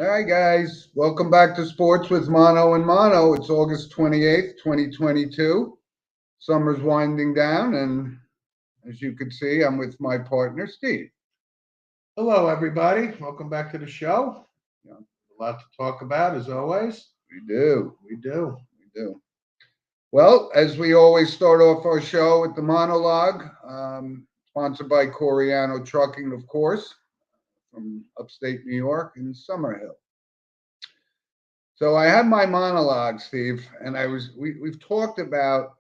Hi, guys. Welcome back to Sports with Mono and Mono. It's August 28th, 2022. Summer's winding down, and as you can see, I'm with my partner, Steve. Hello, everybody. Welcome back to the show. Yeah, A lot to talk about, as always. we do. We do. We do. Well, as we always start off our show with the monologue, sponsored by Coriano Trucking, of course, from upstate New York in Summerhill. So I had my monologue, Steve, and we've talked about,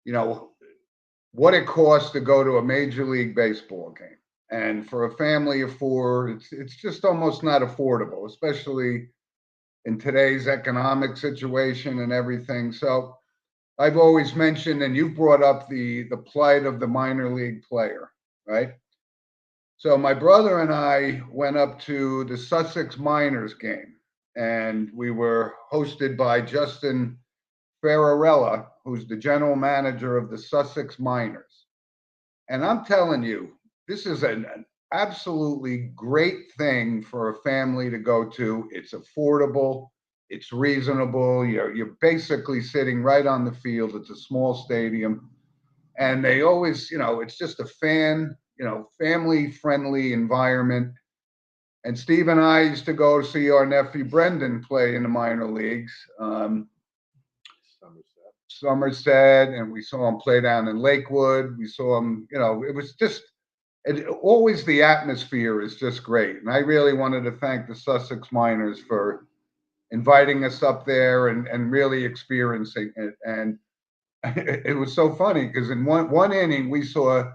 you know, what it costs to go to a major league baseball game. And for a family of four, it's just almost not affordable, especially in today's economic situation and everything. So I've always mentioned, and you've brought up the plight of the minor league player, right? So my brother and I went up to the Sussex Miners game, and we were hosted by Justin Ferrarella, who's the general manager of the Sussex Miners. And I'm telling you, this is an absolutely great thing for a family to go to. It's affordable, it's reasonable. You're basically sitting right on the field. It's a small stadium. And they always, it's just a family friendly environment. And Steve and I used to go see our nephew Brendan play in the minor leagues. Somerset. Somerset, and we saw him play down in Lakewood. We saw him, it was just always the atmosphere is just great. And I really wanted to thank the Sussex Miners for inviting us up there and really experiencing it. And it was so funny because in one inning we saw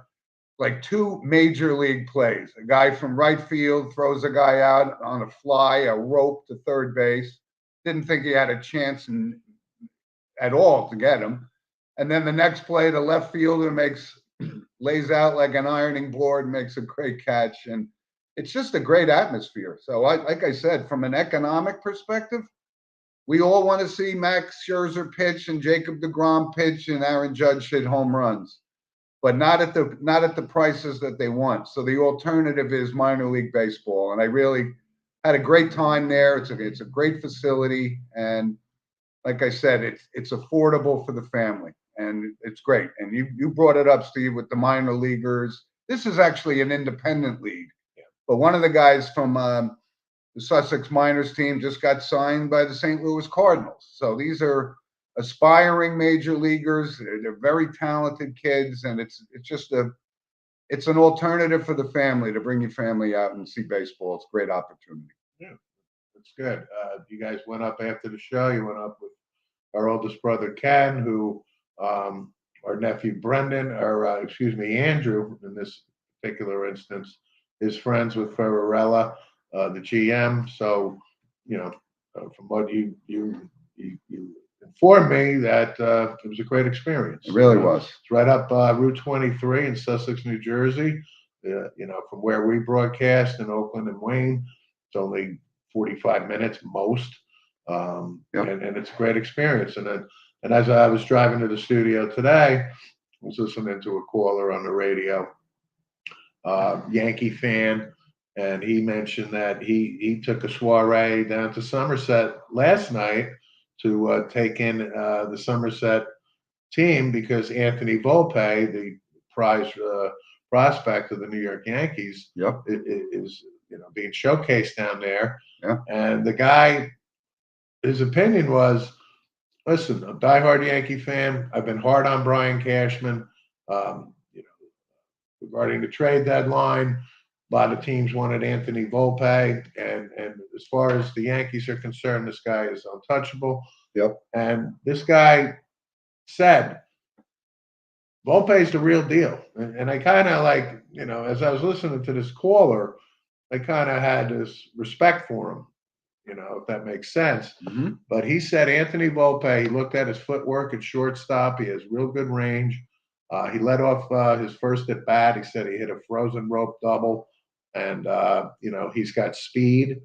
like two major league plays. A guy from right field throws a guy out on a fly, a rope to third base. Didn't think he had a chance at all to get him. And then the next play, the left fielder lays out like an ironing board, makes a great catch, and it's just a great atmosphere. So, like I said, from an economic perspective, we all want to see Max Scherzer pitch and Jacob DeGrom pitch and Aaron Judge hit home runs, but not at the prices that they want. So the alternative is minor league baseball, and I really had a great time there. It's a great facility, and like I said, it's affordable for the family, and it's great. And you brought it up, Steve, with the minor leaguers. This is actually an independent league, Yeah. but one of the guys from the Sussex Miners team just got signed by the St. Louis Cardinals. So these are aspiring major leaguers. They're very talented kids, and it's an alternative for the family to bring your family out and see baseball. It's a great opportunity. Yeah, that's good. You guys went up after the show. You went up with our oldest brother, Ken, who our nephew, Brendan, or excuse me, Andrew, in this particular instance, is friends with Ferrarella, the GM. So, from what you informed me, that it was a great experience. It really was. It's right up Route 23 in Sussex, New Jersey. From where we broadcast in Oakland and Wayne, it's only 45 minutes most, Yep. and it's a great experience. And as I was driving to the studio today, I was listening to a caller on the radio, Yankee fan, and he mentioned that he took a soiree down to Somerset last night to take in the Somerset team because Anthony Volpe, the prize prospect of the New York Yankees, Yep. is being showcased down there. Yeah. And the guy, his opinion was, listen, I'm a diehard Yankee fan. I've been hard on Brian Cashman. Um, you know, Regarding the trade deadline, a lot of teams wanted Anthony Volpe, and as far as the Yankees are concerned, this guy is untouchable. Yep. And this guy said, Volpe's the real deal. And I kind of like, as I was listening to this caller, I kind of had this respect for him, if that makes sense. Mm-hmm. But he said Anthony Volpe, he looked at his footwork at shortstop. He has real good range. He led off his first at bat. He said he hit a frozen rope double. And, he's got speed.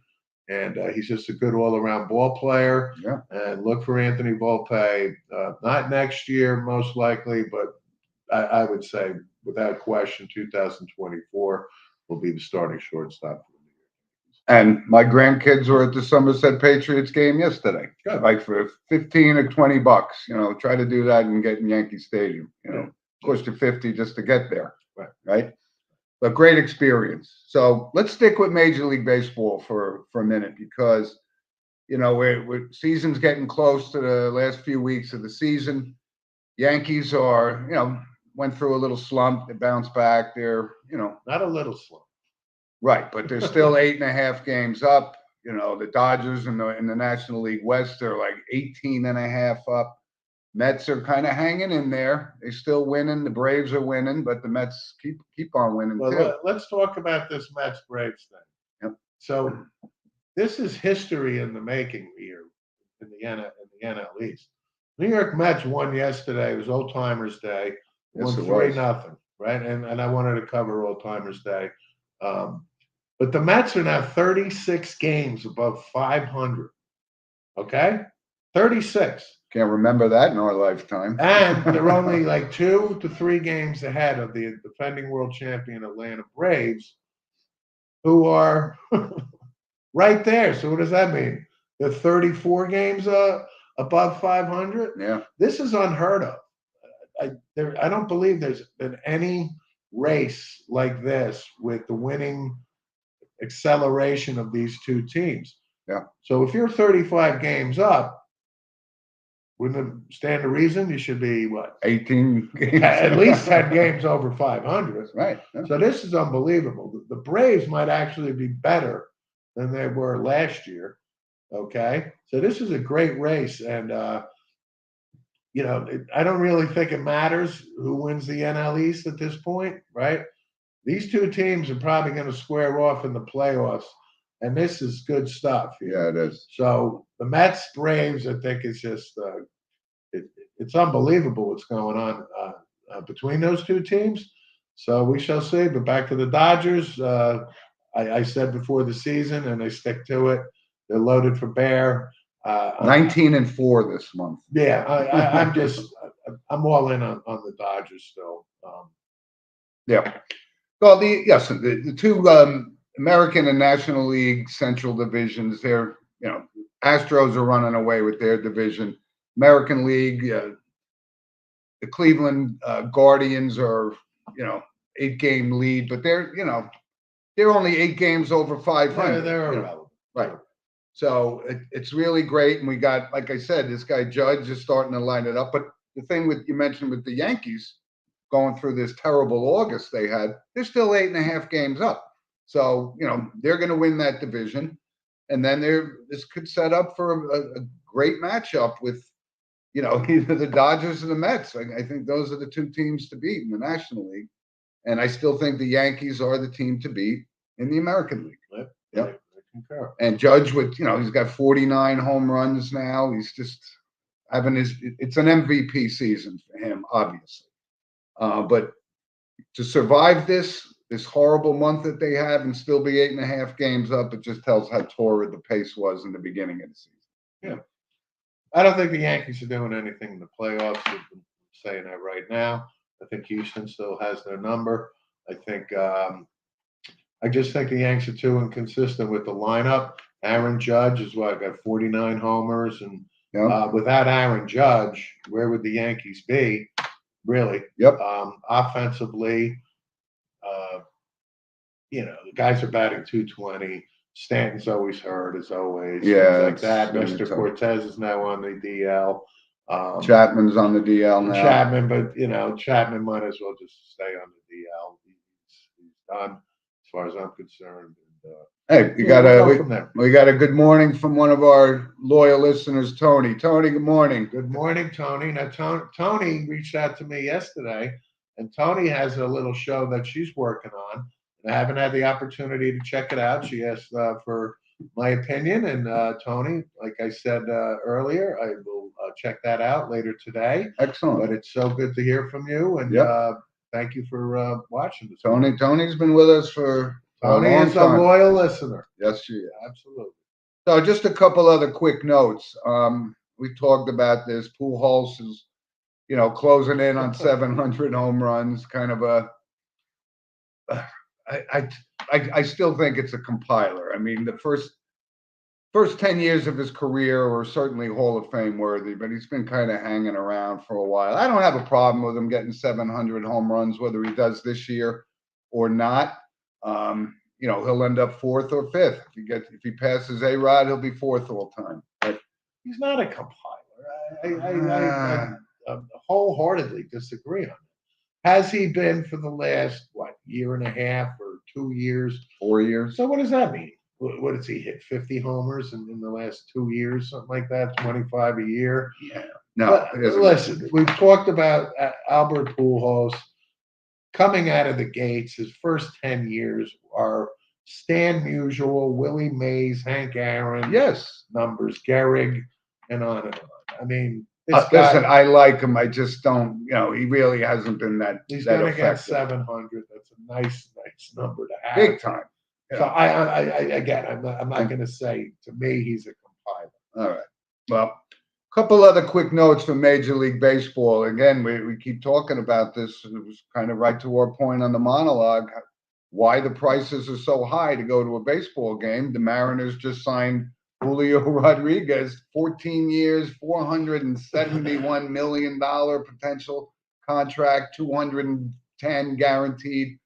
And he's just a good all-around ball player. Yeah. And look for Anthony Volpe, not next year, most likely, but I would say, without question, 2024 will be the starting shortstop for the New York Yankees. And my grandkids were at the Somerset Patriots game yesterday, Good. like for 15 or 20 bucks. Try to do that and get in Yankee Stadium. Cost you 50 just to get there. Right. But great experience. So let's stick with Major League Baseball for a minute because we're season's getting close to the last few weeks of the season. Yankees are, went through a little slump. They bounced back. They're, Not a little slump. right, but they're still 8.5 games up. The Dodgers in the National League West are like 18.5 up. Mets are kind of hanging in there. They're still winning. The Braves are winning, but the Mets keep on winning too. Well, let's talk about this Mets Braves thing. Yep. So this is history in the making here in the NL East. New York Mets won yesterday. It was Old Timers Day. Yes, Won it was. 3-0, right? And I wanted to cover Old Timers Day. But the Mets are now 36 games above 500. Okay? 36. Can't remember that in our lifetime. And they're only like 2 to 3 games ahead of the defending world champion Atlanta Braves, who are right there. So what does that mean? They're 34 games above 500. Yeah. This is unheard of. I don't believe there's been any race like this with the winning acceleration of these two teams. Yeah. So if you're 35 games up, wouldn't it stand to reason you should be what? 18 games. At least 10 games over 500. Right. Yeah. So this is unbelievable. The Braves might actually be better than they were last year. Okay. So this is a great race. And, I don't really think it matters who wins the NL East at this point, right? These two teams are probably going to square off in the playoffs. And this is good stuff. Yeah, it is. So the Mets, Braves, I think it's just it's unbelievable what's going on between those two teams. So we shall see. But back to the Dodgers. I said before the season, and I stick to it. They're loaded for bear. 19-4 this month. Yeah, I'm all in on the Dodgers still. Yeah. Well, the two American and National League Central divisions, they're, Astros are running away with their division. American League, the Cleveland Guardians are, 8-game lead, but they're only 8 games over 500. They're irrelevant. Right. So it's really great. And we got, like I said, this guy Judge is starting to line it up. But the thing you mentioned with the Yankees going through this terrible August they had, they're still 8.5 games up. So, they're going to win that division. And then this could set up for a great matchup with, either the Dodgers or the Mets. I think those are the two teams to beat in the National League. And I still think the Yankees are the team to beat in the American League. Yep. And Judge he's got 49 home runs now. He's just having it's an MVP season for him, obviously. But to survive this horrible month that they have and still be 8.5 games up, it just tells how torrid the pace was in the beginning of the season. Yeah. I don't think the Yankees are doing anything in the playoffs. I'm saying that right now. I think Houston still has their number. I just think the Yanks are too inconsistent with the lineup. Aaron Judge is got 49 homers, and without Aaron Judge, where would the Yankees be? Really? Yep. Offensively, the guys are batting 220. Stanton's always hurt, as always. Yeah, like that. Mr. Cortez is now on the DL. Chapman's on the DL now. Chapman, but Chapman might as well just stay on the DL. He's done, as far as I'm concerned. Hey, we got a good morning from one of our loyal listeners, Tony. Tony, good morning. Good morning, Tony. Now, Tony reached out to me yesterday, and Tony has a little show that she's working on. I haven't had the opportunity to check it out. She asked for my opinion, and Tony, like I said earlier, I will check that out later today. Excellent. But it's so good to hear from you, and thank you for watching this. Tony's been with us for Tony is a loyal listener. Yes, she is. Absolutely. So just a couple other quick notes. We talked about this. Pujols is, closing in on 700 home runs. Kind of I still think it's a compiler. I mean, the first 10 years of his career were certainly Hall of Fame worthy, but he's been kind of hanging around for a while. I don't have a problem with him getting 700 home runs, whether he does this year or not. He'll end up fourth or fifth. If he passes A-Rod, he'll be fourth all time. But He's not a compiler. I wholeheartedly disagree on that. Has he been for the last, year and a half or 2 years? 4 years. So what does that mean? What does he hit? 50 homers in the last 2 years, something like that, 25 a year? Yeah. No, listen, we've talked about Albert Pujols coming out of the gates. His first 10 years are Stan Musial, Willie Mays, Hank Aaron, numbers, Gehrig, and on and on. I mean, listen, I like him. I just don't, he really hasn't been that. He's going to get 700. That's a nice number to have. Big time. Yeah. So I'm not going to say, to me, he's a compiler. All right. Well, a couple other quick notes from Major League Baseball. Again, we keep talking about this. It was kind of right to our point on the monologue, why the prices are so high to go to a baseball game. The Mariners just signed Julio Rodriguez, 14 years, $471 million potential contract, 210 guaranteed.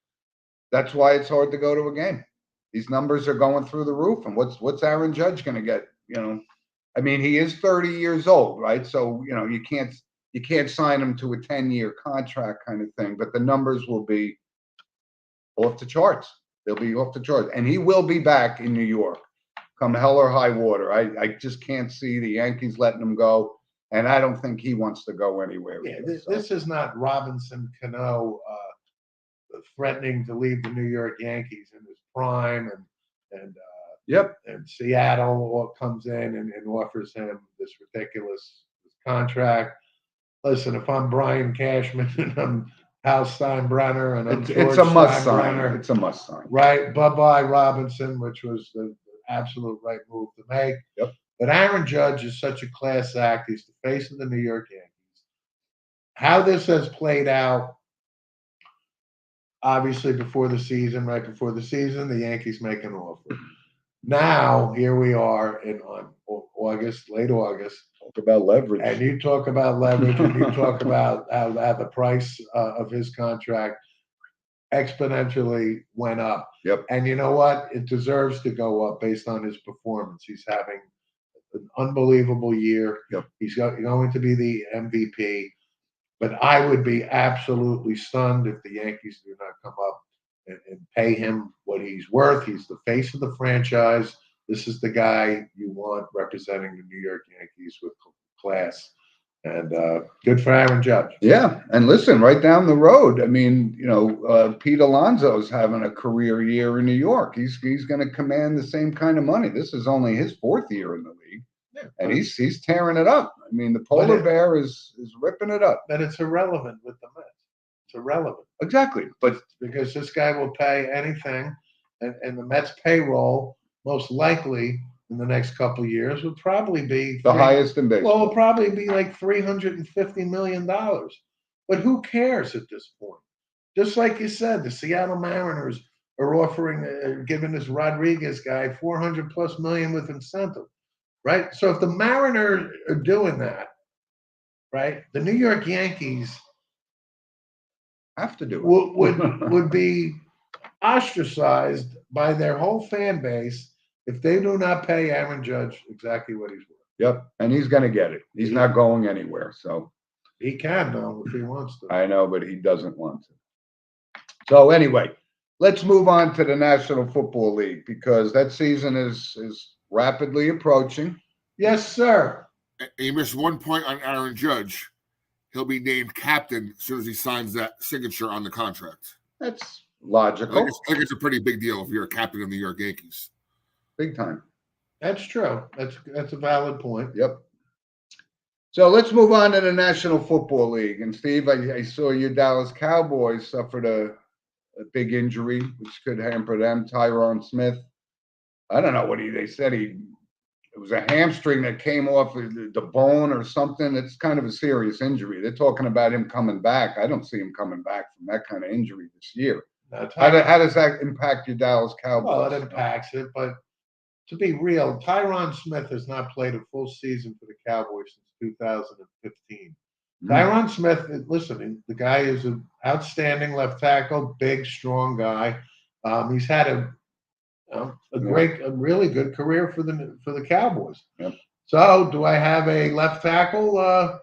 That's why it's hard to go to a game. These numbers are going through the roof. And what's Aaron Judge going to get? I mean, he is 30 years old, right? So, you can't sign him to a 10-year contract kind of thing, but the numbers will be off the charts. They'll be off the charts. And he will be back in New York come hell or high water. I just can't see the Yankees letting him go. And I don't think he wants to go anywhere. Yeah, this is not Robinson Cano threatening to leave the New York Yankees in his prime, and Seattle comes in and offers him this ridiculous contract. Listen, if I'm Brian Cashman and I'm Hal Steinbrenner and I'm it's a must sign. It's a must sign. Right, bye-bye Robinson, which was the absolute right move to make. Yep. But Aaron Judge is such a class act. He's the face of the New York Yankees. How this has played out, obviously right before the season, the Yankees make an offer. Now, here we are on late August. Talk about leverage. And you talk about leverage, and you talk about how the price of his contract exponentially went up. Yep. And you know what? It deserves to go up based on his performance. He's having an unbelievable year. Yep. He's going to be the MVP. But I would be absolutely stunned if the Yankees do not come up and pay him what he's worth. He's the face of the franchise. This is the guy you want representing the New York Yankees with class. And good for Aaron Judge. Yeah. And listen, right down the road, I mean, Pete Alonso's having a career year in New York. He's going to command the same kind of money. This is only his 4th year in the league. Yeah, and he's tearing it up. I mean, the polar bear is ripping it up. But it's irrelevant with the Mets. It's irrelevant. Exactly. But because this guy will pay anything, and the Mets payroll most likely in the next couple of years will probably be the highest in baseball. Well, it'll probably be like $350 million. But who cares at this point? Just like you said, the Seattle Mariners are offering, giving this Rodriguez guy $400+ million with incentive, right? So if the Mariners are doing that, right, the New York Yankees have to do it. would be ostracized by their whole fan base if they do not pay Aaron Judge exactly what he's worth. Yep, and he's going to get it. He's not going anywhere. So he can though if he wants to. I know, but he doesn't want to. So anyway, let's move on to the National Football League because that season is rapidly approaching. Yes, sir. And you missed one point on Aaron Judge. He'll be named captain as soon as he signs that signature on the contract. That's logical. I think it's a pretty big deal if you're a captain of the New York Yankees. Big time. That's true. That's a valid point. Yep. So let's move on to the National Football League. And Steve, I saw your Dallas Cowboys suffered a big injury, which could hamper them. Tyron Smith. I don't know what they said. It was a hamstring that came off the bone or something. It's kind of a serious injury. They're talking about him coming back. I don't see him coming back from that kind of injury this year. Now, How does that impact your Dallas well, Cowboys? it impacts it, but to be real, Tyron Smith has not played a full season for the Cowboys since 2015. Mm. Tyron Smith, listen, the guy is an outstanding left tackle, big, strong guy. He's had a really good career for the Cowboys. Yep. So, do I have a left tackle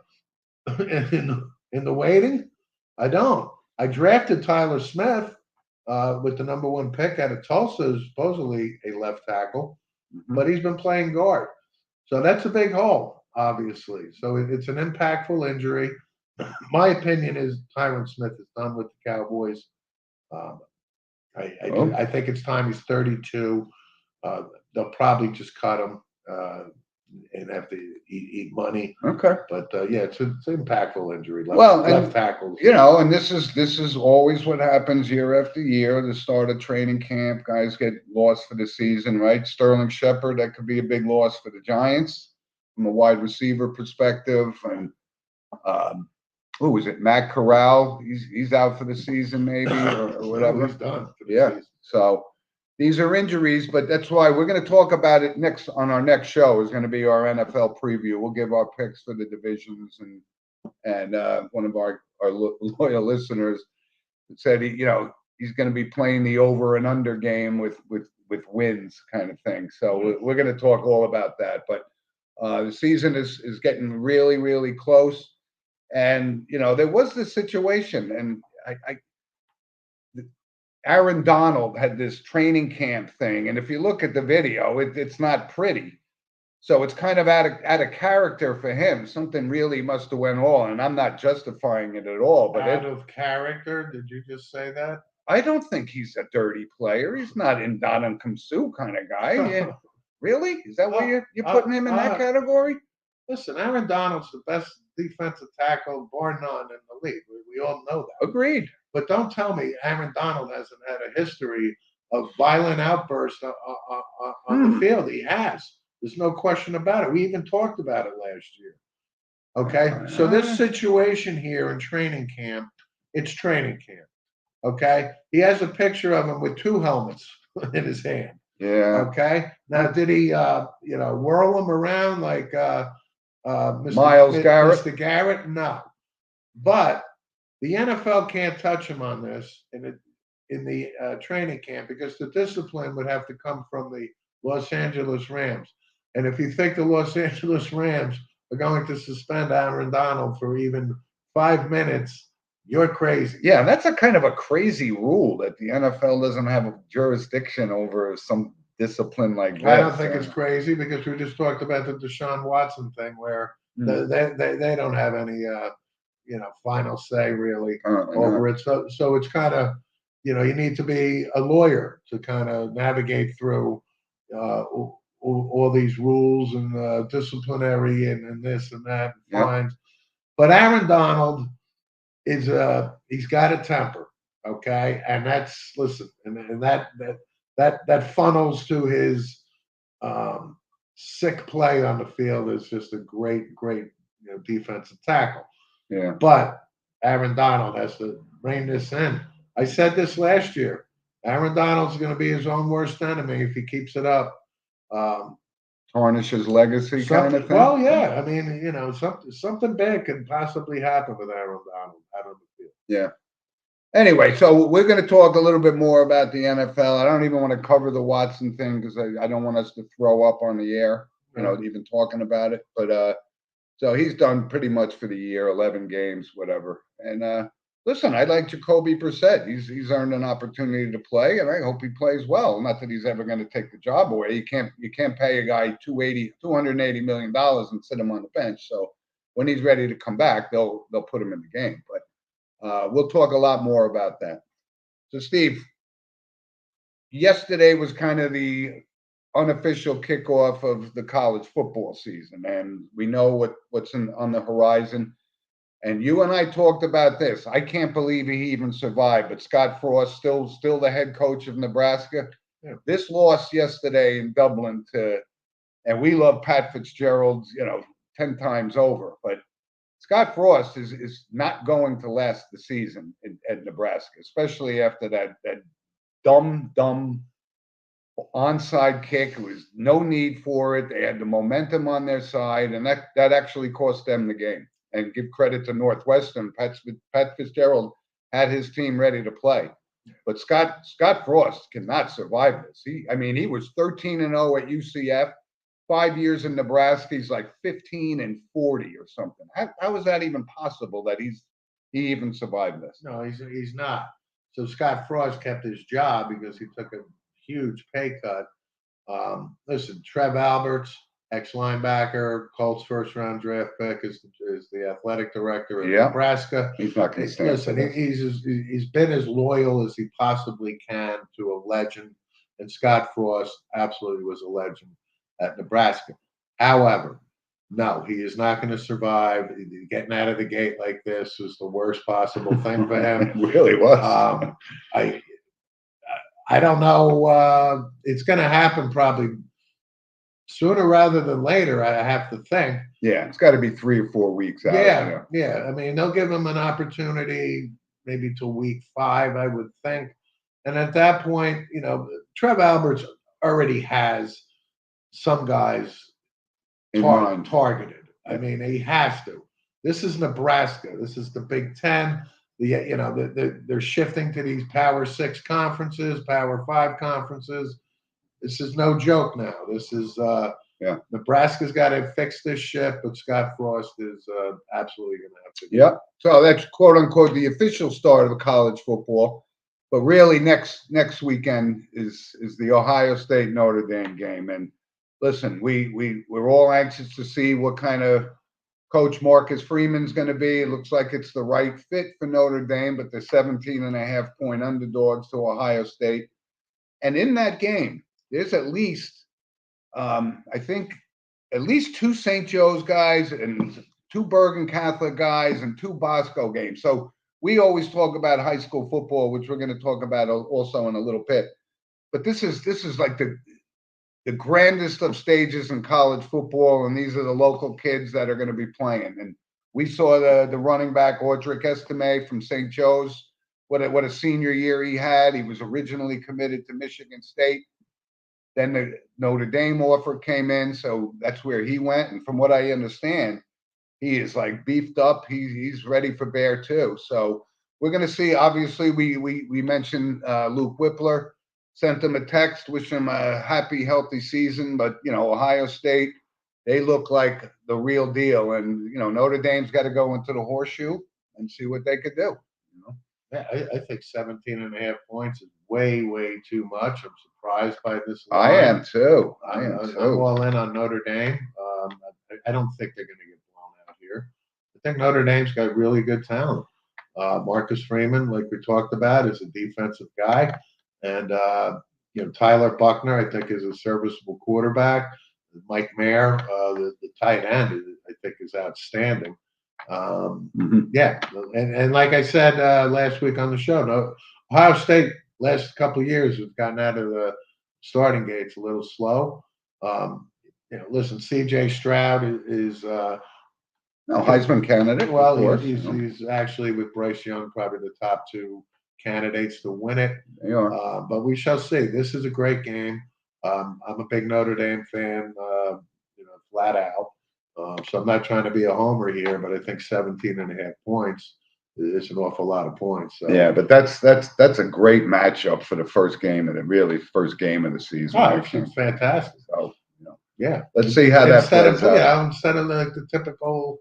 in the waiting? I don't. I drafted Tyler Smith with the #1 pick out of Tulsa, supposedly a left tackle, but he's been playing guard. So that's a big hole, obviously. So it's an impactful injury. My opinion is Tyron Smith is done with the Cowboys. I think it's time. He's 32. They'll probably just cut him and have to eat money. Okay. But yeah, it's an impactful injury. Left tackles. And this is always what happens year after year. The start of training camp, guys get lost for the season, right? Sterling Shepard, that could be a big loss for the Giants from a wide receiver perspective. And who was it? Matt Corral. He's out for the season, maybe, or whatever. He's done. Yeah. So these are injuries, but that's why we're going to talk about it next on our next show. Is going to be our NFL preview. We'll give our picks for the divisions, and one of our loyal listeners said he's going to be playing the over and under game with wins kind of thing. So we're going to talk all about that. But the season is getting really, really close, and there was this situation, and Aaron Donald had this training camp thing, and if you look at the video, it's not pretty. So it's kind of out of character for him. Something really must have went on, and I'm not justifying it at all. But out of character, did you just say that? I don't think he's a dirty player. He's not in Ndamukong Suh kind of guy. Yeah. Really? Is that why you're putting him in that category? Listen, Aaron Donald's the best defensive tackle, bar none, in the league. We all know that. Agreed. But don't tell me Aaron Donald hasn't had a history of violent outbursts on the field. He has. There's no question about it. We even talked about it last year. Okay? So this situation here in training camp, it's training camp. Okay? He has a picture of him with 2 helmets in his hand. Yeah. Okay? Now, did he, whirl him around like Myles Garrett? Mr. Garrett? No. But the NFL can't touch him on this in the training camp because the discipline would have to come from the Los Angeles Rams. And if you think the Los Angeles Rams are going to suspend Aaron Donald for even 5 minutes, you're crazy. Yeah, that's a kind of a crazy rule that the NFL doesn't have a jurisdiction over some discipline like that. I don't think it's crazy because we just talked about the Deshaun Watson thing where they don't have any final say really over it. So it's kind of, you need to be a lawyer to kind of navigate through all these rules and disciplinary and this and that and fines. But Aaron Donald is he's got a temper, okay, and that's and that funnels to his sick play on the field is just a great defensive tackle. Yeah. But Aaron Donald has to rein this in. I said this last year. Aaron Donald's going to be his own worst enemy if he keeps it up. Tarnish his legacy kind of thing? Well, yeah. I mean, something bad could possibly happen with Aaron Donald out on the field. Yeah. Anyway, so we're going to talk a little bit more about the NFL. I don't even want to cover the Watson thing because I don't want us to throw up on the air, even talking about it. But so he's done pretty much for the year, 11 games, whatever. And listen, I like Jacoby Brissett. He's earned an opportunity to play, and I hope he plays well. Not that he's ever going to take the job away. You can't pay a guy $280 million and sit him on the bench. So when he's ready to come back, they'll put him in the game. But we'll talk a lot more about that. So, Steve, yesterday was kind of the unofficial kickoff of the college football season, and we know what's on the horizon. And you and I talked about this. I can't believe he even survived, but Scott Frost still the head coach of Nebraska. Yeah. This loss yesterday in Dublin and we love Pat Fitzgerald, 10 times over, but Scott Frost is not going to last the season at Nebraska, especially after that dumb onside kick. It was no need for it. They had the momentum on their side, and that actually cost them the game. And give credit to Northwestern. Pat Fitzgerald had his team ready to play. But Scott Frost cannot survive this. He was 13-0 at UCF. 5 years in Nebraska, he's like 15-40 or something. How is that even possible that he even survived this? No, he's not. So Scott Frost kept his job because he took a huge pay cut. Listen, Trev Alberts, ex-linebacker, Colts first-round draft pick, is the athletic director of Nebraska. He's not going to stand. Listen, he's been as loyal as he possibly can to a legend, and Scott Frost absolutely was a legend at Nebraska. However, no, he is not going to survive. Getting out of the gate like this was the worst possible thing for him. It really was. I don't know. It's going to happen probably sooner rather than later, I have to think. Yeah, it's got to be 3 or 4 weeks out. Yeah. I mean, they'll give him an opportunity maybe till week 5, I would think. And at that point, Trev Alberts already has some guys targeted. I mean, he has to. This is Nebraska. This is the Big Ten. They're shifting to these Power 6 conferences, Power 5 conferences. This is no joke now. This is Nebraska's got to fix this ship, but Scott Frost is absolutely going to have to. Yeah. So that's quote unquote the official start of college football. But really, next weekend is the Ohio State Notre Dame game. And listen, we're all anxious to see what kind of coach Marcus Freeman's going to be. It looks like it's the right fit for Notre Dame, but they're 17.5-point underdogs to Ohio State. And in that game, there's at least, I think, at least 2 St. Joe's guys and 2 Bergen Catholic guys and 2 Bosco games. So we always talk about high school football, which we're going to talk about also in a little bit. But this is like the grandest of stages in college football, and these are the local kids that are going to be playing. And we saw the running back Audric Estime from St. Joe's. What a senior year he had. He was originally committed to Michigan State. Then the Notre Dame offer came in, so that's where he went. And from what I understand, he is like beefed up. He's ready for Bear too. So we're going to see. Obviously, we mentioned Luke Whippler. Sent him a text, wish him a happy, healthy season. But Ohio State, they look like the real deal. And Notre Dame's got to go into the horseshoe and see what they could do. Yeah, I think 17.5 points is way too much. I'm surprised by this I line. am too. I'm all in on Notre Dame. I don't think they're going to get blown out here. I think Notre Dame's got really good talent. Marcus Freeman, like we talked about, is a defensive guy. And, Tyler Buckner, I think, is a serviceable quarterback. Mike Mayer, the tight end, I think, is outstanding. Yeah. And like I said last week on the show, Ohio State, last couple of years, have gotten out of the starting gates a little slow. Listen, C.J. Stroud is Heisman candidate. Well, he's actually, with Bryce Young, probably the top 2 candidates to win it. They are. But we shall see. This is a great game. I'm a big Notre Dame fan, flat out. So I'm not trying to be a homer here, but I think 17.5 points is an awful lot of points. So. Yeah, but that's a great matchup for the first game of the season. Oh, it's fantastic. So, yeah. Let's see how that plays out. Yeah, instead of like the typical,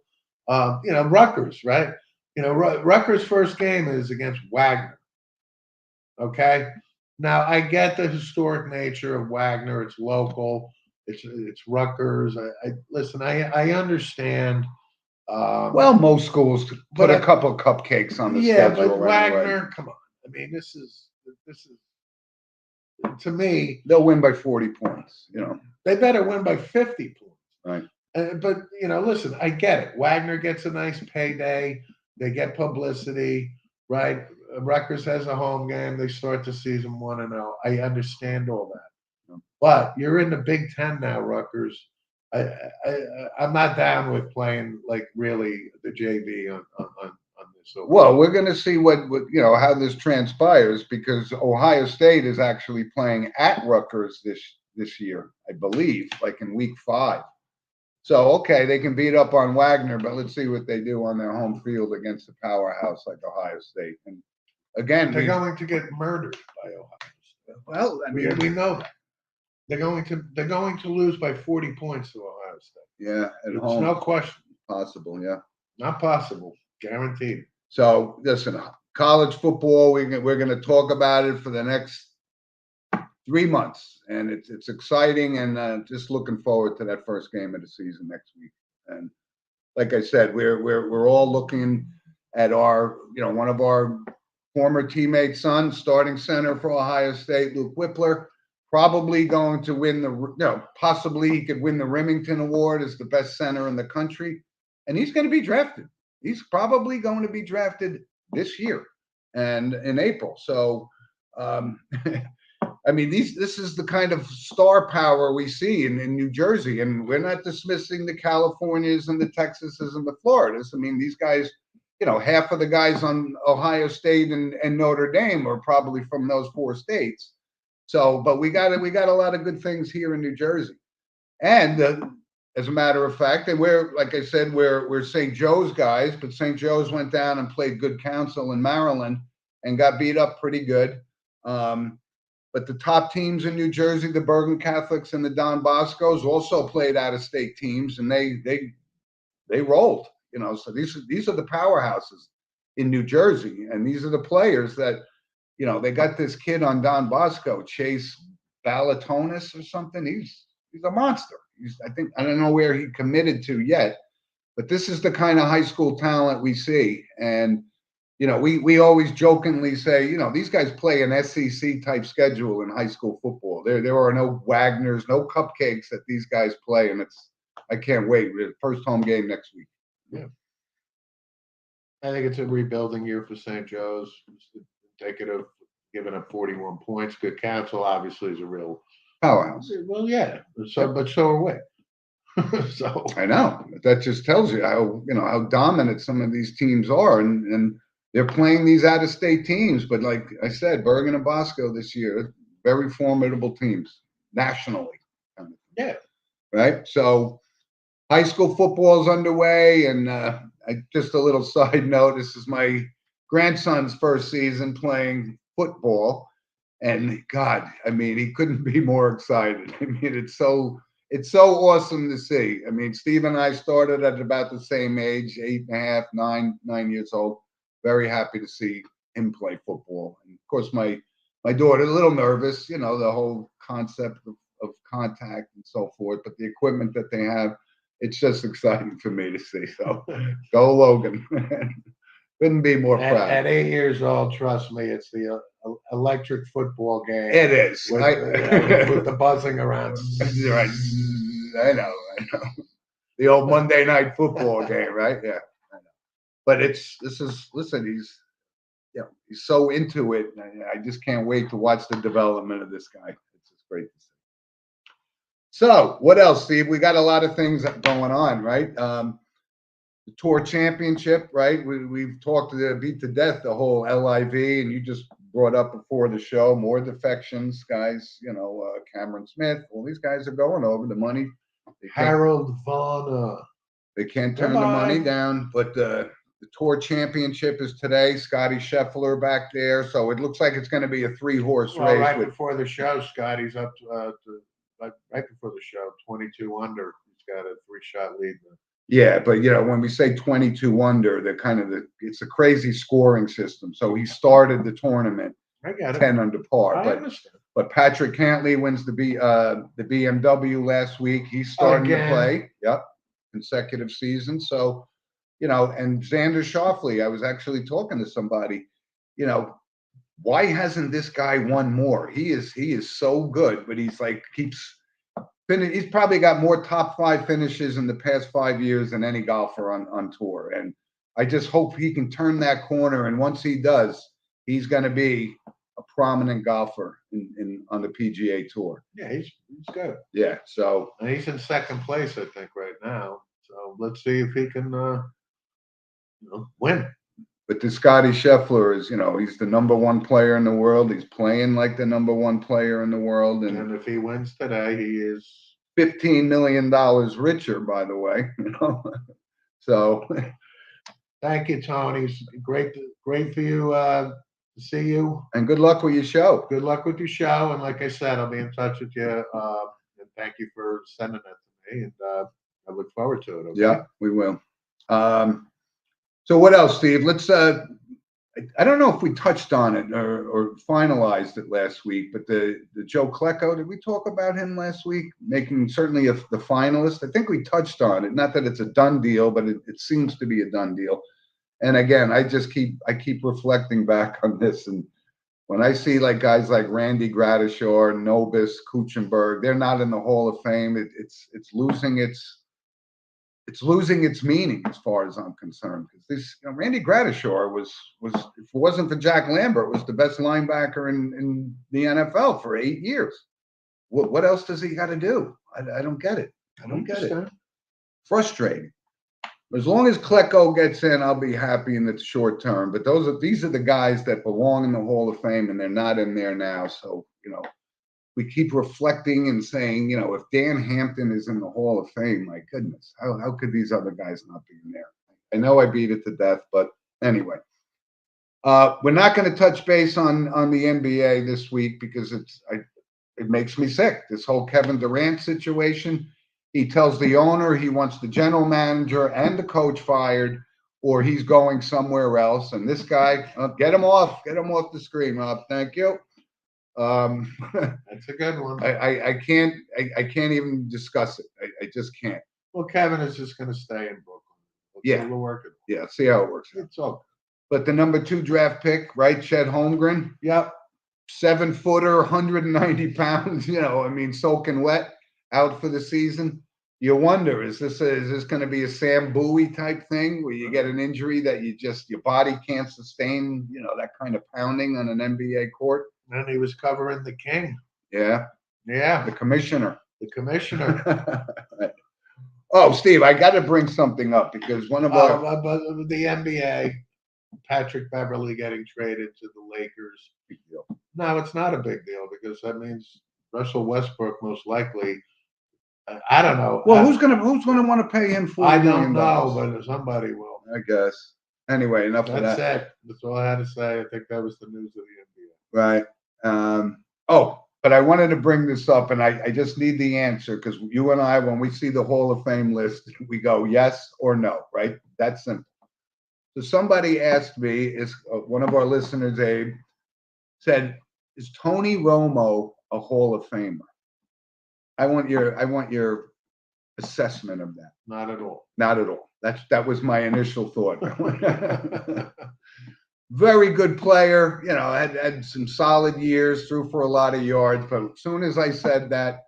Rutgers, right? Rutgers' first game is against Wagner. Okay. Now I get the historic nature of Wagner. It's local. It's Rutgers. I understand. Well, most schools put a couple of cupcakes on the schedule. Yeah, but Wagner, come on. I mean, this is to me. They'll win by 40 points. They better win by 50 points. Right. But listen, I get it. Wagner gets a nice payday. They get publicity, right? Rutgers has a home game. They start the season 1-0. I understand all that. But you're in the Big Ten now, Rutgers. I'm not down with playing like really the JV on this. So, Well, we're going to see what how this transpires because Ohio State is actually playing at Rutgers this year, I believe, like in week 5. So, okay, they can beat up on Wagner, but let's see what they do on their home field against a powerhouse like Ohio State. And again, they're going to get murdered by Ohio State. well, I mean, we know that. They're going to lose by 40 points to Ohio State. yeah, at It's home, no question. possible, yeah. Not possible. Guaranteed. So, listen, college football, we're going to talk about it for the next 3 months, and it's exciting, and just looking forward to that first game of the season next week. And like I said, we're all looking at our one of our former teammates' son, starting center for Ohio State, Luke Whippler, probably going to win possibly he could win the Remington Award as the best center in the country, and he's going to be drafted. He's probably going to be drafted this year and in April. So. I mean, this is the kind of star power we see in New Jersey, and we're not dismissing the Californias and the Texases and the Floridas. I mean, these guys, half of the guys on Ohio State and Notre Dame are probably from those 4 states. So, but we got a lot of good things here in New Jersey, and as a matter of fact, and like I said, we're St. Joe's guys, but St. Joe's went down and played good counsel in Maryland and got beat up pretty good. But the top teams in New Jersey, the Bergen Catholics and the Don Boscos, also played out-of-state teams, and they rolled. So these are the powerhouses in New Jersey, and these are the players that, they got this kid on Don Bosco, Chase Ballatonis or something. He's a monster. I don't know where he committed to yet, but this is the kind of high school talent we see, and. We always jokingly say, these guys play an SEC type schedule in high school football. There are no Wagners, no cupcakes that these guys play, and I can't wait. First home game next week. Yeah, I think it's a rebuilding year for St. Joe's. It's indicative, giving up 41 points. Good counsel, obviously, is a real powerhouse. Well, yeah. But so are we. So I know that just tells you how dominant some of these teams are, and they're playing these out-of-state teams, but like I said, Bergen and Bosco this year, very formidable teams nationally. Yeah. Right. So high school football is underway, and just a little side note: this is my grandson's first season playing football, and God, I mean, he couldn't be more excited. I mean, it's so awesome to see. I mean, Steve and I started at about the same age, 8.5, 9 years old. Very happy to see him play football. And of course, my daughter, a little nervous, the whole concept of contact and so forth, but the equipment that they have, it's just exciting for me to see. So go Logan. Couldn't be more proud. At 8 years old, trust me, it's the electric football game. It is. With the buzzing around. Right. I know. The old Monday night football game, right? Yeah. But listen, he's so into it. I just can't wait to watch the development of this guy. It's just great to see. So what else, Steve? We got a lot of things going on, right? The Tour Championship, right? We've talked beat to death the whole LIV, and you just brought up before the show more defections, guys. Cameron Smith. All these guys are going over the money. Harold Vaughn. They can't turn the money down, but the Tour Championship is today. Scotty Scheffler back there, so it looks like it's going to be a 3-horse race. Right before the show, Scotty's up to right before the show, 22 under. He's got a 3-shot lead. Yeah, but when we say 22 under, it's a crazy scoring system. So he started the tournament 10 under par. But Patrick Cantley wins the BMW last week. He's starting to play. Yep, consecutive season. So. And Xander Schauffele, I was actually talking to somebody, why hasn't this guy won more? He is so good, but he's he's probably got more top 5 finishes in the past 5 years than any golfer on tour. And I just hope he can turn that corner. And once he does, he's going to be a prominent golfer on the PGA Tour. Yeah, he's It's good. Yeah. So And he's in second place, I think, right now. So let's see if he can, win. but the Scotty Scheffler is, he's the number one player in the world. He's playing like the number one player in the world, and And if he wins today, he is. $15 million richer, by the way. So Thank you, Tony. It's great for you to see you. and good luck with your show. Good luck with your show. And like I said, I'll be in touch with you. And thank you for sending that to me. And I look forward to it. Okay? Yeah, we will. So what else, Steve? Let's. I don't know if we touched on it or finalized it last week, but the Joe Klecko, did we talk about him last week? Making certainly the finalist. I think we touched on it. Not that it's a done deal, but it seems to be a done deal. And again, I keep reflecting back on this, and when I see like guys like Randy Gradishar, Nobis, Kuchenberg, they're not in the Hall of Fame. It's losing its meaning as far as I'm concerned. Because this Randy Gradishar was if it wasn't for Jack Lambert, was the best linebacker in the NFL for 8 years. What else does he got to do? I don't get it. I don't get it. Frustrating. As long as Klecko gets in, I'll be happy in the short term. But these are the guys that belong in the Hall of Fame, and they're not in there now. So we keep reflecting and saying, if Dan Hampton is in the Hall of Fame, my goodness, how could these other guys not be in there? I know I beat it to death, but anyway, we're not going to touch base on the NBA this week because it makes me sick. This whole Kevin Durant situation. He tells the owner he wants the general manager and the coach fired, or he's going somewhere else. And this guy, get him off the screen, Rob. Thank you. That's a good one. I can't even discuss it. I just can't. Well, Kevin is just going to stay in Brooklyn. Yeah. We're working. Yeah, see how it works. It's okay. But the number 2 draft pick, right? Chet Holmgren. Yep. 7-footer, 190 pounds, soaking wet, out for the season. You wonder, is this going to be a Sam Bowie type thing where you get an injury that your body can't sustain, that kind of pounding on an NBA court? And he was covering the king. Yeah. Yeah. The commissioner. Oh, Steve, I got to bring something up because one of our the NBA, Patrick Beverly getting traded to the Lakers. Big deal. No, it's not a big deal because that means Russell Westbrook most likely. I don't know. Well, who's gonna want to pay him $40 I million? don't know, but somebody will. I guess. Anyway, enough of that. That's it. That's all I had to say. I think that was the news of the NBA. Right. But I wanted to bring this up, and I just need the answer because you and I, when we see the Hall of Fame list, we go yes or no, right? That's simple. So somebody asked me, is one of our listeners, Abe, said, "Is Tony Romo a Hall of Famer?" I want your assessment of that. Not at all. Not at all. That was my initial thought. Very good player, had some solid years, threw for a lot of yards. But as soon as I said that,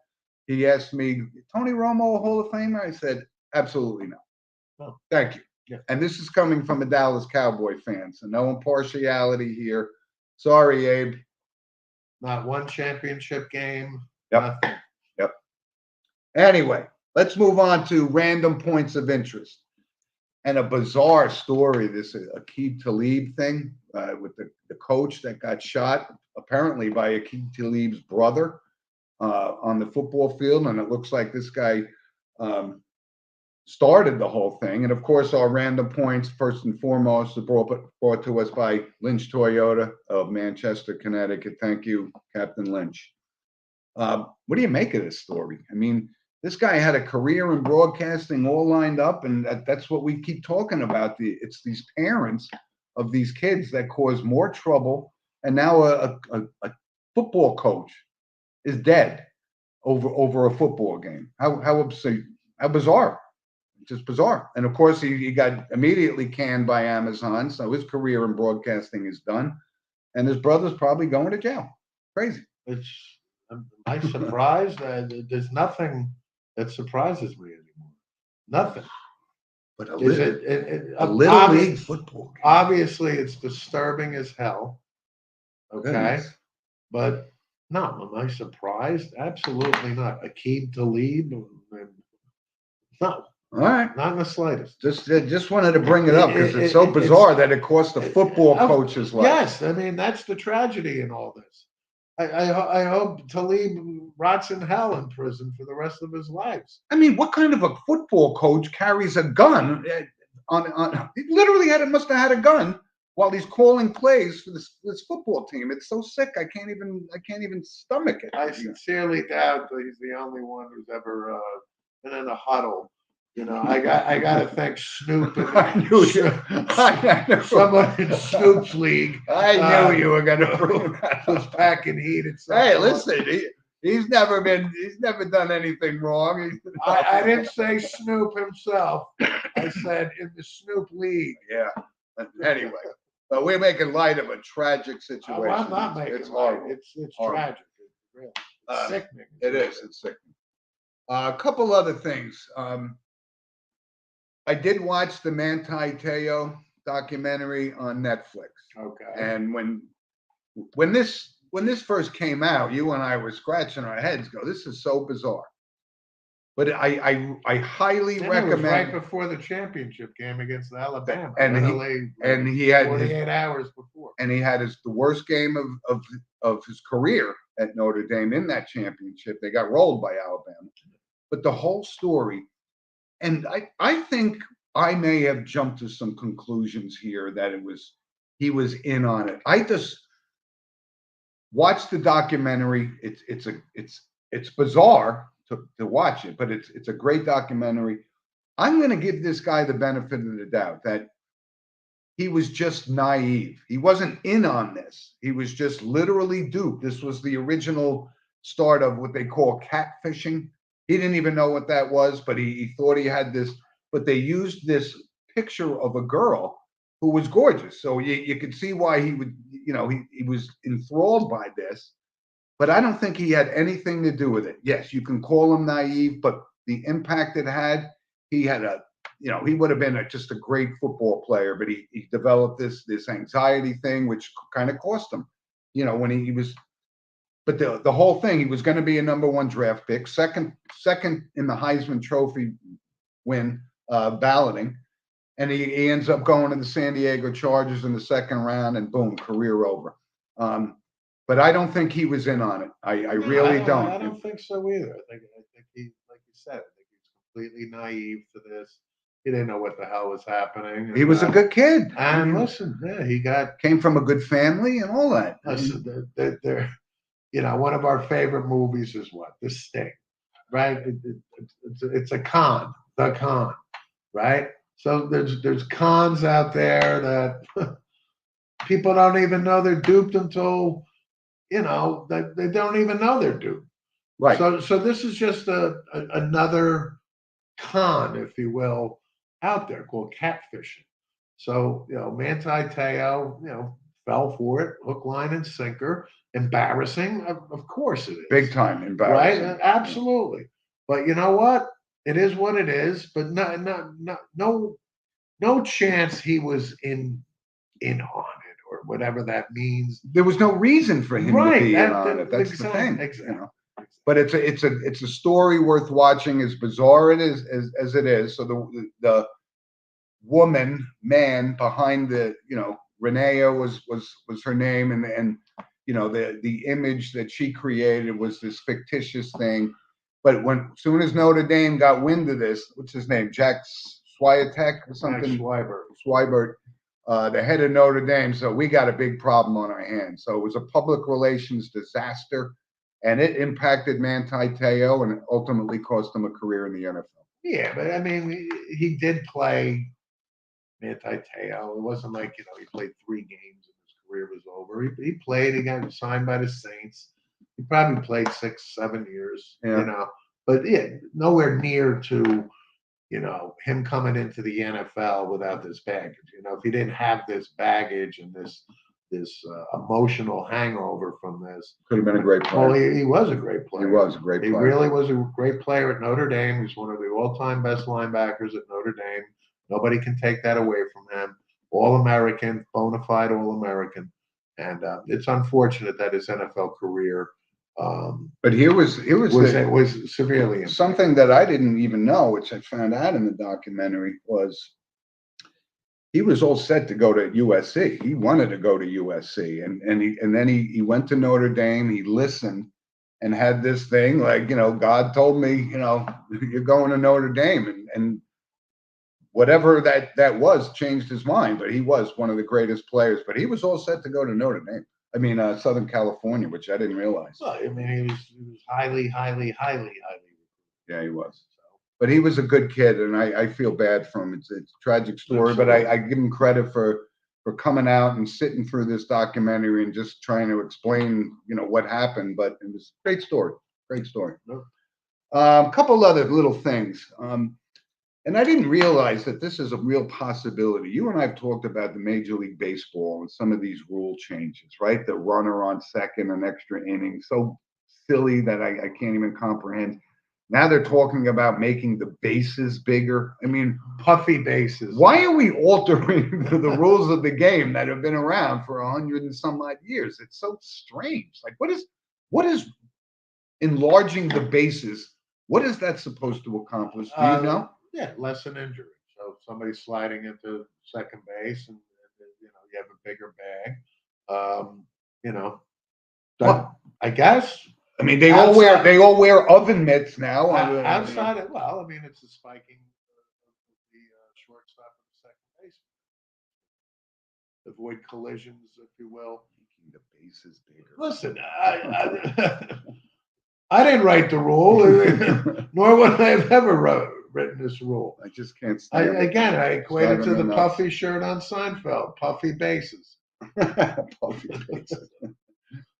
he asked me, "Tony Romo a Hall of Famer?" I said, "Absolutely no." Oh. Thank you. Yeah. And this is coming from a Dallas Cowboy fan, so no impartiality here. Sorry, Abe. Not one championship game. Yep. Nothing. Yep. Anyway, let's move on to random points of interest. And a bizarre story, this Aqib Talib thing with the coach that got shot, apparently by Aqib Talib's brother on the football field. And it looks like this guy started the whole thing. And of course, our random points, first and foremost, are brought to us by Lynch Toyota of Manchester, Connecticut. Thank you, Captain Lynch. What do you make of this story? I mean, this guy had a career in broadcasting all lined up, and that's what we keep talking about. It's these parents of these kids that cause more trouble, and now a football coach is dead over a football game. How absurd, how bizarre, just bizarre. And of course, he got immediately canned by Amazon, so his career in broadcasting is done, and his brother's probably going to jail. Crazy. Am I surprised? There's nothing that surprises me anymore. Nothing. But A little league football game. Obviously, it's disturbing as hell. Okay, Goodness. but No, am I surprised? Absolutely not. Akeem Talib? No, All right. not in the slightest. Just wanted to bring it up because it's so It's- bizarre that it cost the football Of- coach's life. Yes, I mean that's the tragedy in all this. I hope Talib rots in hell in prison for the rest of his lives. I mean, what kind of a football coach carries a gun on he literally must have had a gun while he's calling plays for this football team. It's so sick. I can't even stomach it. I sincerely doubt that he's the only one who's ever been in a huddle. You know, I got to thank Snoop and I knew someone in Snoop's league. I knew you were going to bring that Was up. packing heat. Hey, listen, he's never done anything wrong. I didn't say Snoop himself. I said in the Snoop league. Yeah. Anyway, but we're making light of a tragic situation. Oh, I'm not making it's it horrible. light. It's Horrible. tragic. It's real. It's sickening. It is. It's sickening. A couple other things. I did watch the Manti Te'o documentary on Netflix, Okay. and when this first came out, you and I were scratching our heads, go, this is so bizarre. But I highly And it was right recommend. before the championship game against Alabama. And he had 48 hours before. and he had the worst game of his career at Notre Dame in that championship. They got rolled by Alabama. But the whole story, and I think I may have jumped to some conclusions here that he was in on it. I just watched the documentary. It's bizarre to watch it, but it's a great documentary. I'm going to give this guy the benefit of the doubt that he was just naive. He wasn't in on this. He was just literally duped. This was the original start of what they call catfishing. He didn't even know what that was, but he thought he had this. But they used this picture of a girl who was gorgeous. So you could see why he would, he was enthralled by this. But I don't think he had anything to do with it. Yes, you can call him naive, but the impact it had, he had he would have been just a great football player, but he developed this anxiety thing, which kind of cost him, when he was. But the whole thing, he was going to be a #1 draft pick, second in the Heisman Trophy win balloting, and he ends up going to the San Diego Chargers in the second round, and boom, career over. But I don't think he was in on it. I really don't. I don't think so either. I think he, like you said, I think he's completely naive to this. He didn't know what the hell was happening. He was a good kid. And listen, he came from a good family and all that. Listen, they're one of our favorite movies is what? The Sting, right? It's a con, the con, right? So there's cons out there that people don't even know they're duped until that they don't even know they're duped. Right. So this is just another con, if you will, out there called catfishing. So Manti Te'o, fell for it, hook, line, and sinker. Embarrassing, of course it is. Big time embarrassing. Right? Absolutely. But you know what? It is what it is. But no chance he was in on it or whatever that means. There was no reason for him to be in on it. That's exactly, the thing. Exactly. But it's a story worth watching, as bizarre it is as it is. So the man behind Renea was her name, and the image that she created was this fictitious thing. But soon as Notre Dame got wind of this, what's his name, Jack Swiatek or something, Swibert, the head of Notre Dame, so we got a big problem on our hands. So it was a public relations disaster, and it impacted Manti Te'o and ultimately cost him a career in the NFL. Yeah, but I mean, he did play Manti Te'o. It wasn't like he played 3 games and his career was over. He played. He got signed by the Saints. He probably played 6-7 years. Yeah. But nowhere near to him coming into the NFL without this baggage. If he didn't have this baggage and this emotional hangover from this, could have been a great player. Well, he was a great player. He was a great player. He really was a great player at Notre Dame. He's one of the all-time best linebackers at Notre Dame. Nobody can take that away from him. All-American, bona fide All-American. And it's unfortunate that his NFL career But here was was severely impaired. something that I didn't even know, which I found out in the documentary, was he was all set to go to USC. He wanted to go to USC, and then he went to Notre Dame. He listened and had this thing like, God told me, you're going to Notre Dame, and whatever that was changed his mind. But he was one of the greatest players. But he was all set to go to Notre Dame. I mean, Southern California, which I didn't realize. Well, I mean, he was highly. Yeah, he was. But he was a good kid, and I feel bad for him. It's a tragic story, but I give him credit for coming out and sitting through this documentary and just trying to explain, what happened. But it was a great story. Great story. A couple other little things. And I didn't realize that this is a real possibility. You and I have talked about the Major League Baseball and some of these rule changes, right? The runner on second, an extra inning. So silly that I can't even comprehend. Now they're talking about making the bases bigger. I mean, Puffy bases. why are we altering the rules of the game that have been around for 100 and some odd years? It's so strange. Like, what is enlarging the bases? What is that supposed to accomplish? Do you know? Yeah, lessen injury. So if somebody's sliding into second base and you have a bigger bag, Well, I guess. I mean, they all wear oven mitts now. Outside it, well, I mean, it's the spiking of the shortstop and the second base. Avoid collisions, if you will. Making the bases bigger. Listen, I didn't write the rule, nor would I have ever written this rule. I just can't stand it. I equate it to the Driving me puffy shirt on Seinfeld, puffy bases. Puffy bases.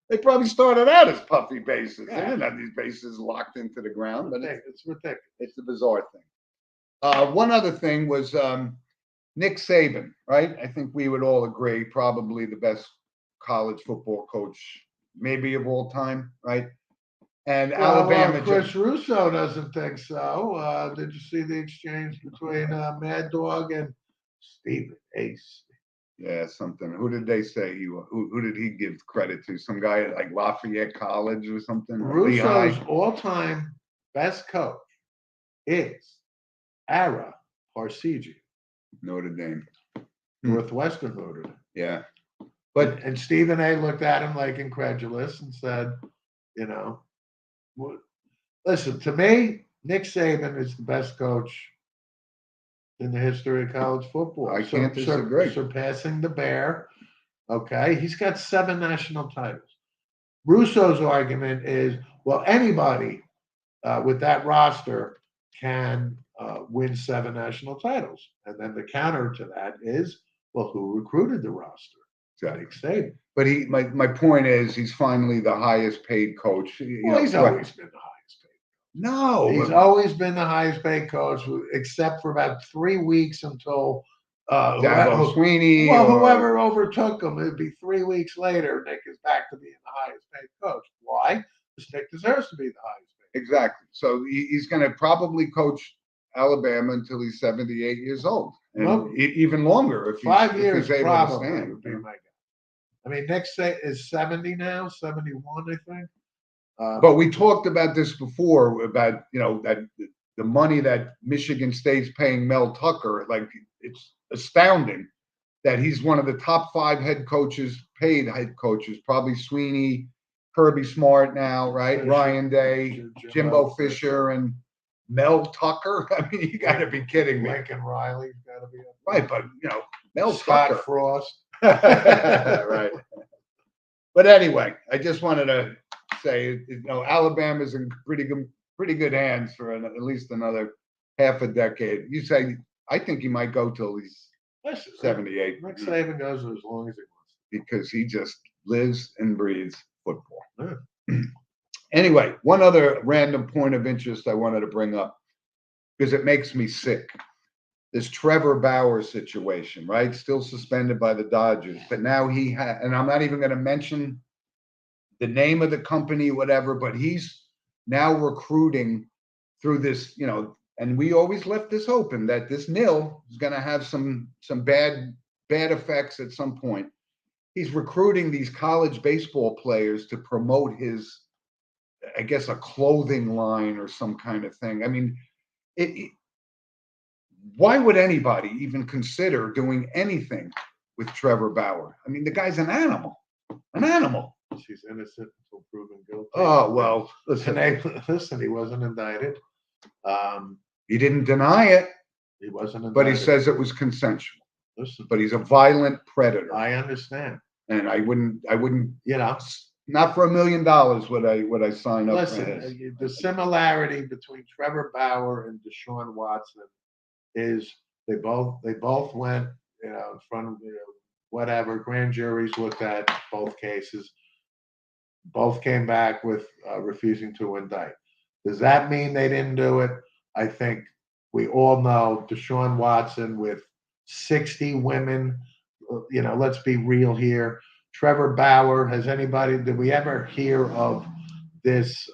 They probably started out as puffy bases. Yeah. They didn't have these bases locked into the ground, but It's ridiculous. it's a bizarre thing. One other thing was Nick Saban, right? I think we would all agree, probably the best college football coach, maybe of all time, right? And Alabama. Chris Russo doesn't think so. Did you see the exchange between Mad Dog and Stephen Ace? Yeah, something. Who did they say who did he give credit to? Some guy at like Lafayette College or something? Russo's all-time best coach is Ara Parseghian, Notre Dame. Northwestern Notre Dame. Yeah. And Stephen A looked at him like incredulous and said, listen, to me, Nick Saban is the best coach in the history of college football. I can't disagree. Surpassing the Bear. Okay. He's got 7 national titles. Russo's argument is, well, anybody with that roster can win 7 national titles. And then the counter to that is, well, who recruited the roster? Nick Saban. But my point is, he's finally the highest paid coach. He's always been the highest paid. No, he's always been the highest paid coach, except for about 3 weeks until Dabo Sweeney. Whoever overtook him. It'd be 3 weeks later. Nick is back to being the highest paid coach. Why? Because Nick deserves to be the highest paid. Exactly. So he's going to probably coach Alabama until he's 78 years old, and even longer if 5 years if he's able probably to stand. would be my guess. I mean, Nick is 70 now, 71, I think. But we talked about this before about that the money that Michigan State's paying Mel Tucker, like it's astounding that he's one of the top 5 paid head coaches, probably Sweeney, Kirby Smart now, right? Fisher, Ryan Day, Jimbo Fisher, and Mel Tucker. I mean, you got to be kidding me. Lincoln Riley's got to be up Right, but Mel Scott Tucker. Frost. Right. But anyway, I just wanted to say, Alabama's in pretty good hands for at least another half a decade. You say, I think he might go till he's 78. Nick Saban goes as long as he wants. Because he just lives and breathes football. Yeah. Anyway, one other random point of interest I wanted to bring up, because it makes me sick. This Trevor Bauer situation, right? Still suspended by the Dodgers, but now and I'm not even going to mention the name of the company, whatever, but he's now recruiting through this, and we always left this open that this nil is going to have some bad effects at some point. He's recruiting these college baseball players to promote his I guess, a clothing line or some kind of thing. I mean, why would anybody even consider doing anything with Trevor Bauer? I mean, the guy's an animal, an animal. She's innocent until proven guilty. Oh, well, And listen, listen, he wasn't indicted. he didn't deny it, He wasn't indicted. but he says it was consensual. Listen, But he's a violent predator. I understand. And I wouldn't, You know, not for $1 million would I sign up for his. listen, the similarity between Trevor Bauer and Deshaun Watson is they both went, in front of, whatever, grand juries looked at both cases. Both came back with refusing to indict. Does that mean they didn't do it? I think we all know Deshaun Watson with 60 women. Let's be real here. Trevor Bauer, did we ever hear of this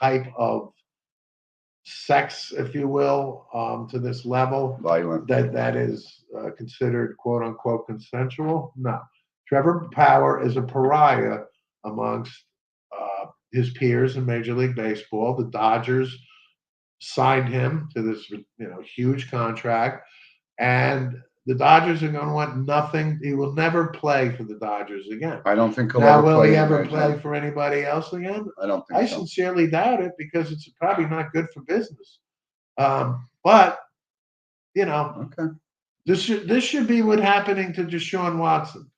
type of sex, if you will, to this level? Violent. That is considered quote unquote consensual? No. Trevor Bauer is a pariah amongst his peers in Major League Baseball. The Dodgers signed him to this huge contract, and the Dodgers are going to want nothing. He will never play for the Dodgers again. I don't think he'll Now, ever will play he in ever Major play League. for anybody else again? I don't I think so. sincerely doubt it because it's probably not good for business. But Okay. this should be what happening to Deshaun Watson.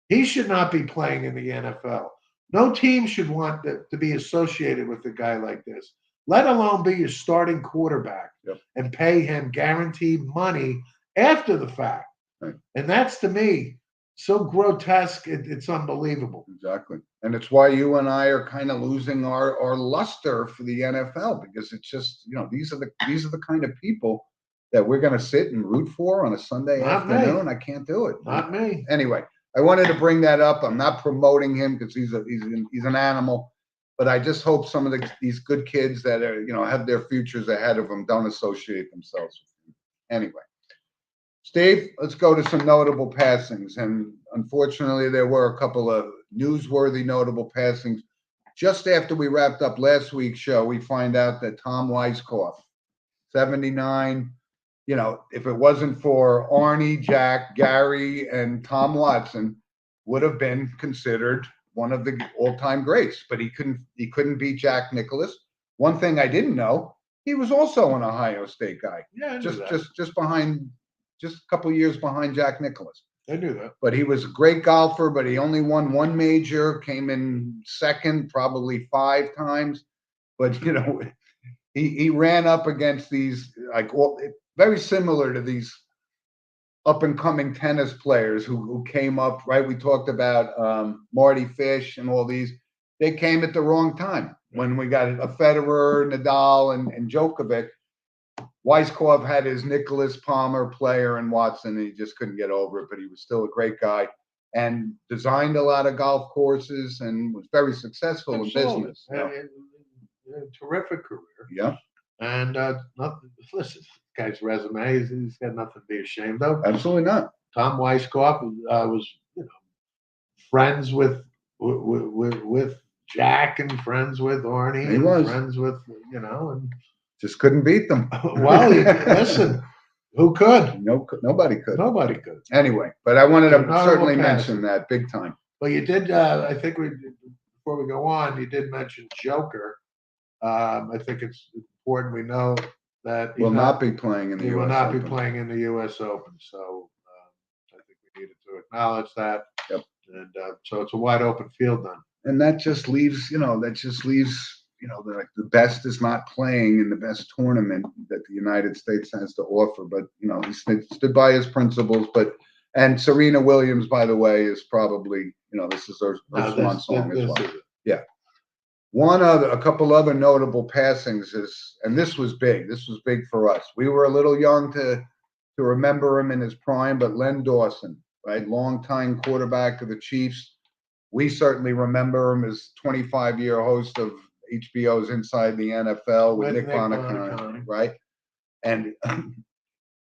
He should not be playing in the NFL. No team should want to be associated with a guy like this, let alone be your starting quarterback. Yep. And pay him guaranteed money after the fact. Right. And that's, to me, so grotesque, it's unbelievable. Exactly. And it's why you and I are kind of losing our luster for the NFL, because it's just, these are the kind of people that we're going to sit and root for on a Sunday Not me. afternoon. I can't do it. Not me. Anyway, I wanted to bring that up. I'm not promoting him because he's an animal, but I just hope some of these good kids that are, have their futures ahead of them don't associate themselves with him. Anyway, Steve, let's go to some notable passings. And unfortunately, there were a couple of newsworthy notable passings. Just after we wrapped up last week's show, we find out that Tom Weiskopf, 79, if it wasn't for Arnie, Jack, Gary, and Tom Watson, would have been considered one of the all-time greats. But he couldn't beat Jack Nicklaus. One thing I didn't know, he was also an Ohio State guy. Yeah, I knew just that. just a couple of years behind Jack Nicklaus. I knew that. But he was a great golfer, but he only won one major, came in second probably 5 times. But he ran up against these very similar to these up and coming tennis players who came up, right? We talked about Marty Fish and all these. They came at the wrong time when we got a Federer, Nadal, and Djokovic. Weiskopf had his Nicholas Palmer player and Watson, and he just couldn't get over it, but he was still a great guy and designed a lot of golf courses and was very successful in business. A terrific career. Yeah. And listen, this guy's resume, he's got nothing to be ashamed of. Absolutely not. Tom Weiskopf was, friends with Jack and friends with Arnie. He and was. friends with, and Just couldn't beat them. well, listen, who could? Nobody could. Nobody could. Anyway, but I wanted to Notable certainly pass. mention that big time. Well, you did. I think before we go on, you did mention Joker. I think it's important we know that Will not be playing in the he US will not be Open. playing in the U.S. Open. So I think we needed to acknowledge that. Yep. And so it's a wide open field then. And that just leaves, like the best is not playing in the best tournament that the United States has to offer. But, he stood by his principles. And Serena Williams, by the way, is probably, this is her swan song as well. Yeah. A couple other notable passings and this was big. This was big for us. We were a little young to remember him in his prime, but Len Dawson, right? Longtime quarterback of the Chiefs. We certainly remember him as 25-year host of HBO's Inside the NFL with Nick Bonacone, right? And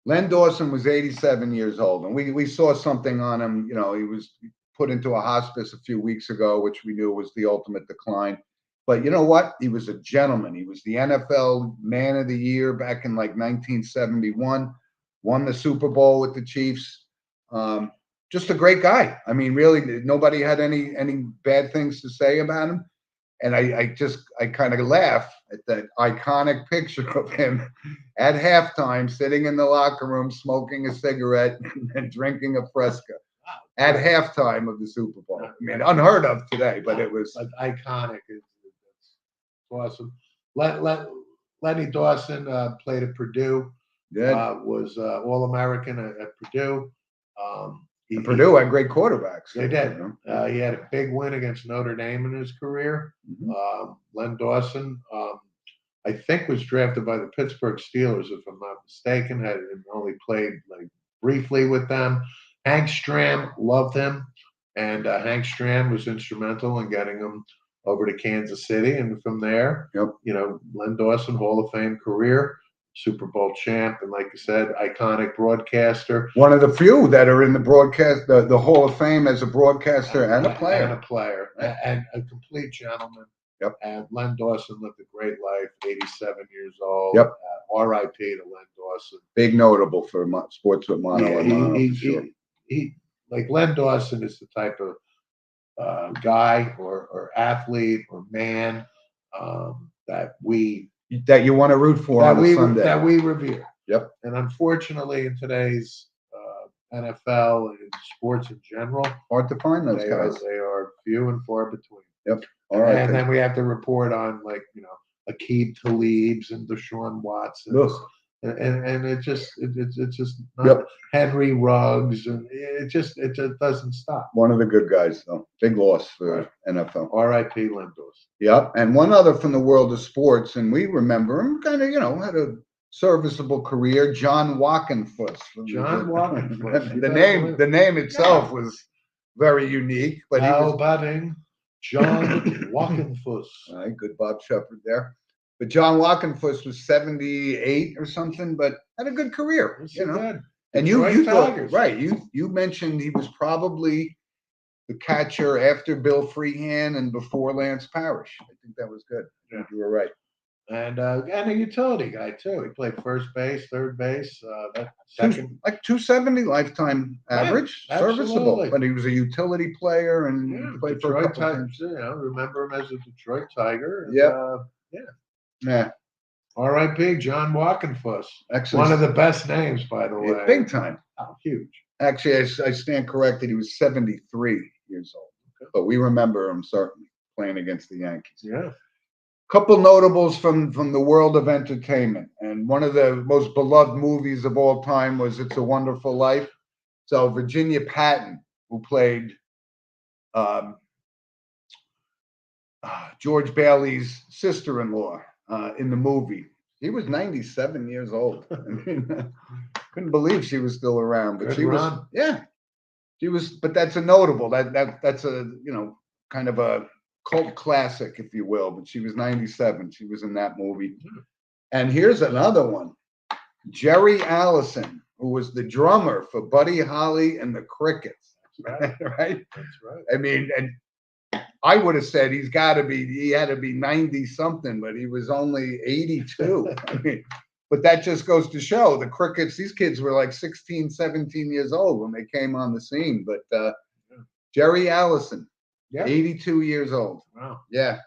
Len Dawson was 87 years old, and we saw something on him. He was put into a hospice a few weeks ago, which we knew was the ultimate decline. But you know what? He was a gentleman. He was the NFL Man of the Year back in like 1971. Won the Super Bowl with the Chiefs. Just a great guy. I mean, really, nobody had any bad things to say about him. And I kind of laugh at that iconic picture of him at halftime, sitting in the locker room, smoking a cigarette and drinking a Fresca at halftime of the Super Bowl. I mean, unheard of today, but it was iconic. It's awesome. Lenny Dawson played at Purdue. good. Was All-American at Purdue. Purdue had great quarterbacks. They did. You know? He had a big win against Notre Dame in his career. Len Dawson, I think, was drafted by the Pittsburgh Steelers, if I'm not mistaken. Had only played like briefly with them. Hank Stram loved him, and Hank Stram was instrumental in getting him over to Kansas City, and from there, Len Dawson, Hall of Fame career. Super Bowl champ, and like you said, iconic broadcaster. One of the few that are in the broadcast, the Hall of Fame as a broadcaster and a player. And a complete gentleman. Yep. And Len Dawson lived a great life, 87 years old. Yep. R.I.P. to Len Dawson. Big notable for sports with Mono and Mono, for sure. He like Len Dawson is the type of guy or athlete or man that you want to root for on a Sunday. That we revere. Yep. And unfortunately, in today's NFL and sports in general, hard to find those guys. They are few and far between. Yep. All right. And then we have to report on Aqib Talibs and Deshaun Watson. And it's just not Henry Ruggs, and it just doesn't stop. One of the good guys, though. Big loss for NFL. R.I.P. Len Dawson. Yep. And one other from the world of sports, and we remember him, kind of, had a serviceable career. John Wackenfuss. John Wackenfuss. the name itself was very unique, but John Wackenfuss. All right, good Bob Shepard there. But John Wackenfuss was 78 or something, but had a good career, And you thought, right? You mentioned he was probably the catcher after Bill Freehan and before Lance Parrish. I think that was good. Yeah. You were right. And a utility guy too. He played first base, third base. That second, like 270 lifetime average, serviceable. But he was a utility player and played for a couple Tigers. Remember him as a Detroit Tiger. Yeah. R.I.P. John Wackenfuss. Excellent. One of the best names, by the way. Big time. Oh, huge. Actually, I stand corrected. He was 73 years old. Okay. But we remember him certainly playing against the Yankees. Yeah. Couple notables from the world of entertainment. And one of the most beloved movies of all time was It's a Wonderful Life. So Virginia Patton, who played George Bailey's sister-in-law in the movie. He was 97 years old. I mean, couldn't believe she was still around, but she was. She was. But that's a notable. That's a kind of a cult classic, if you will. But she was 97. She was in that movie. And here's another one: Jerry Allison, who was the drummer for Buddy Holly and the Crickets. Right. Right. That's right. I mean, and I would have said he had to be 90 something, but he was only 82. I mean, but that just goes to show the Crickets, these kids were like 16, 17 years old when they came on the scene. But Jerry Allison, 82 years old. Wow. Yeah.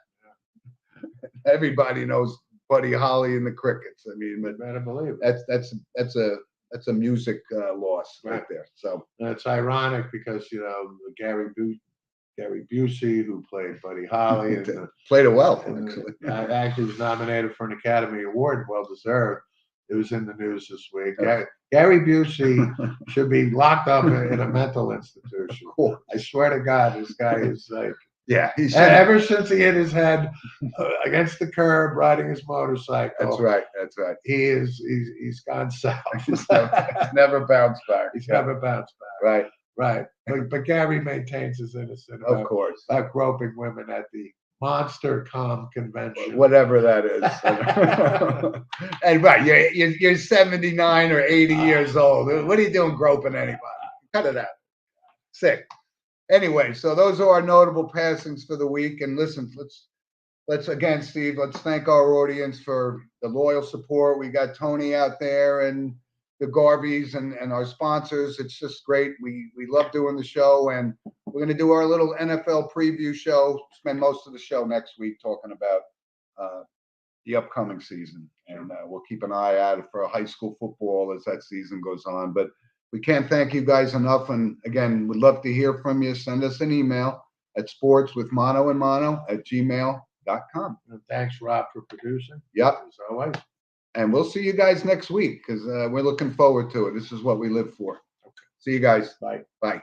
Everybody knows Buddy Holly and the Crickets. I mean, but better believe it. That's a music loss right there. So it's ironic because Gary Busey, who played Buddy Holly, and played it well. Actually was nominated for an Academy Award, well deserved. It was in the news this week. Gary Busey should be locked up in a mental institution. Cool. I swear to God, this guy is like. Yeah, ever since he hit his head against the curb riding his motorcycle. That's right. He's gone south. He's never bounced back. He's never bounced back. Right. But Gary maintains his innocence. Of course. About groping women at the Monster Com convention. Whatever that is. And right, you're 79 or 80 years old. What are you doing groping anybody? Cut it out. Sick. Anyway, so those are our notable passings for the week. And listen, let's again, Steve, let's thank our audience for the loyal support. We got Tony out there and the Garveys and our sponsors. It's just great. We love doing the show, and we're going to do our little NFL preview show. Spend most of the show next week talking about the upcoming season, and we'll keep an eye out for high school football as that season goes on. But we can't thank you guys enough. And again, we'd love to hear from you. Send us an email at sportswithmonoandmono@gmail.com. And thanks, Rob, for producing. Yep. As always. And we'll see you guys next week because we're looking forward to it. This is what we live for. Okay. See you guys. Bye. Bye.